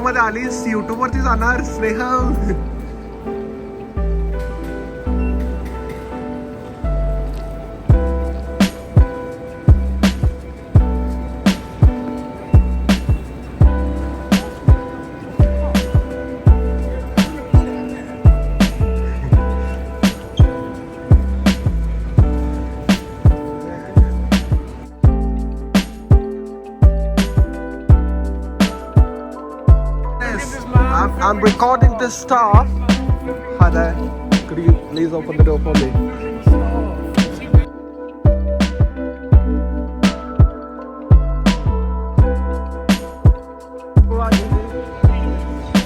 मध्ये आलीस युट्यूब वरती जाणार Snehal. I'm recording this stuff. Hi there. Could you please open the door for me?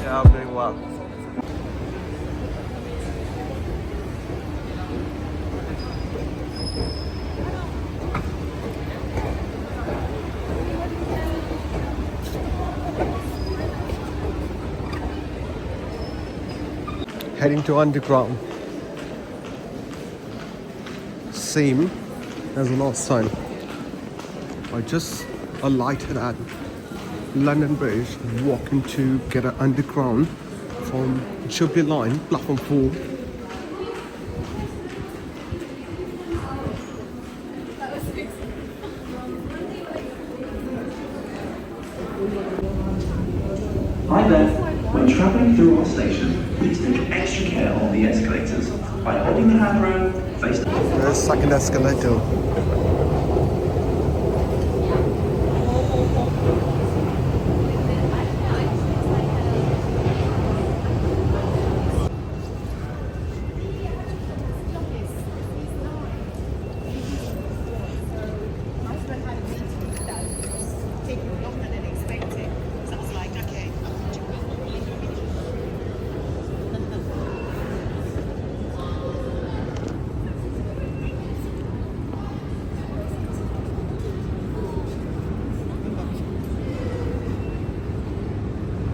Yeah, I'm doing well. Heading to underground. Same as the last time. I just alighted at London Bridge, walking to get an underground from Jubilee Line, platform 4. Hi there. When travelling through our station, please take extra care on the escalators by holding the handrail face to The second escalator.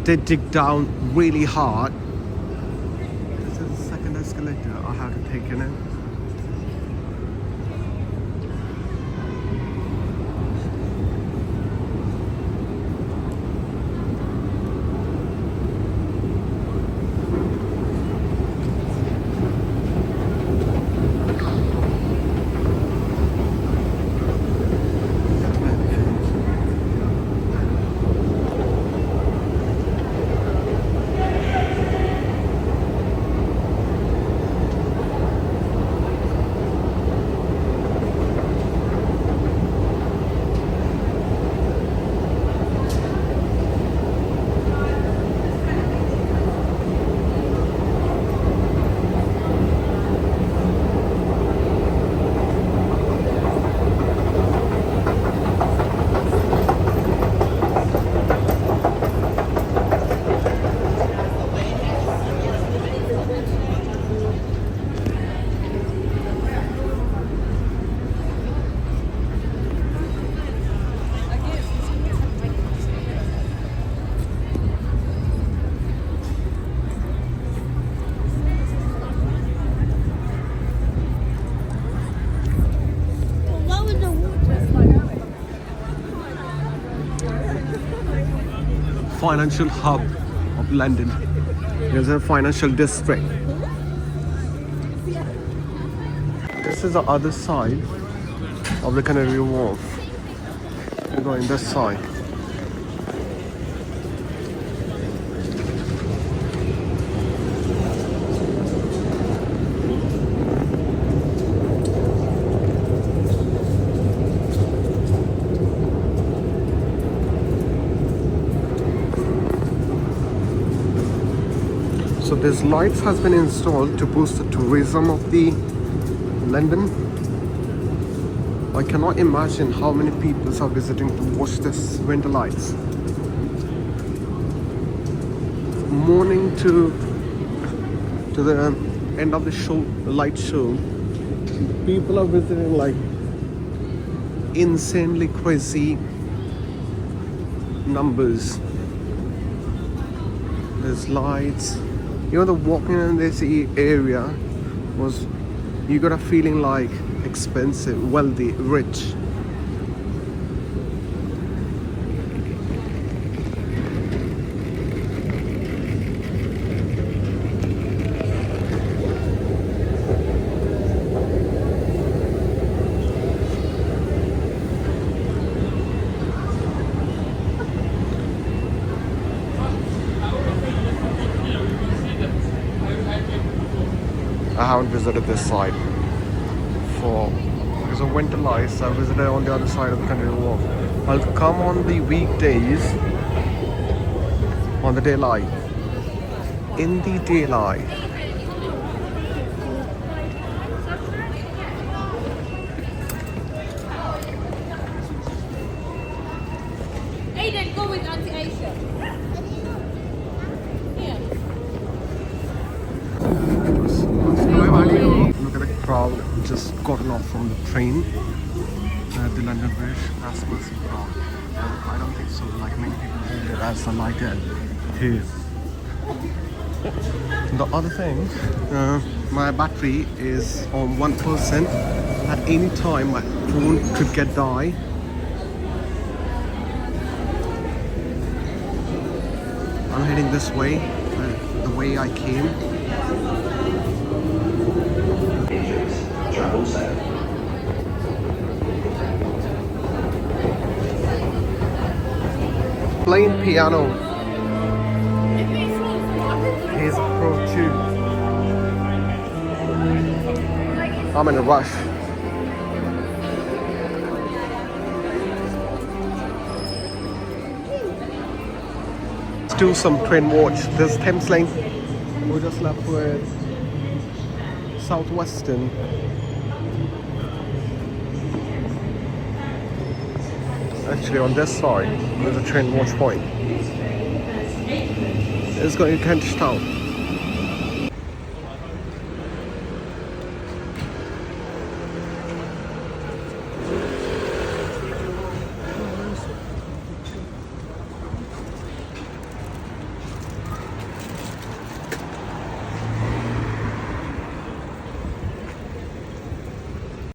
They dig down really hard. This is the second escalator I have to take in it. Financial hub of London. Here's a financial district. This is the other side of the Canary Wharf. We're going this side. So these lights has been installed to boost the tourism of the London. I cannot imagine how many people are visiting to watch this winter lights. Morning to the end of the show, the light show, people are visiting like insanely crazy numbers. There's lights. You know, the walking in this area was, you got a feeling like expensive, wealthy, rich. I haven't visited this side for because of Winter Lights. I visited on the other side of Canary Wharf. I'll come on the weekdays on the daylight. In the daylight. Aiden, go with Auntie Aisha. Here. Look at the crowd just gotten off from the train at the London Bridge. That's massive crowd. I don't think so. Like many people hold it as a light end here. The other thing, my battery is on 1%. At any time, my phone could get die. I'm heading this way, the way I came. Travel safe. Playing piano. He's a pro too. I'm in a rush. Let's do some train watch. This Thames Lane. We're just left with Southwestern. Actually, on this side, there's a train watch point. It's going to Kentish Town.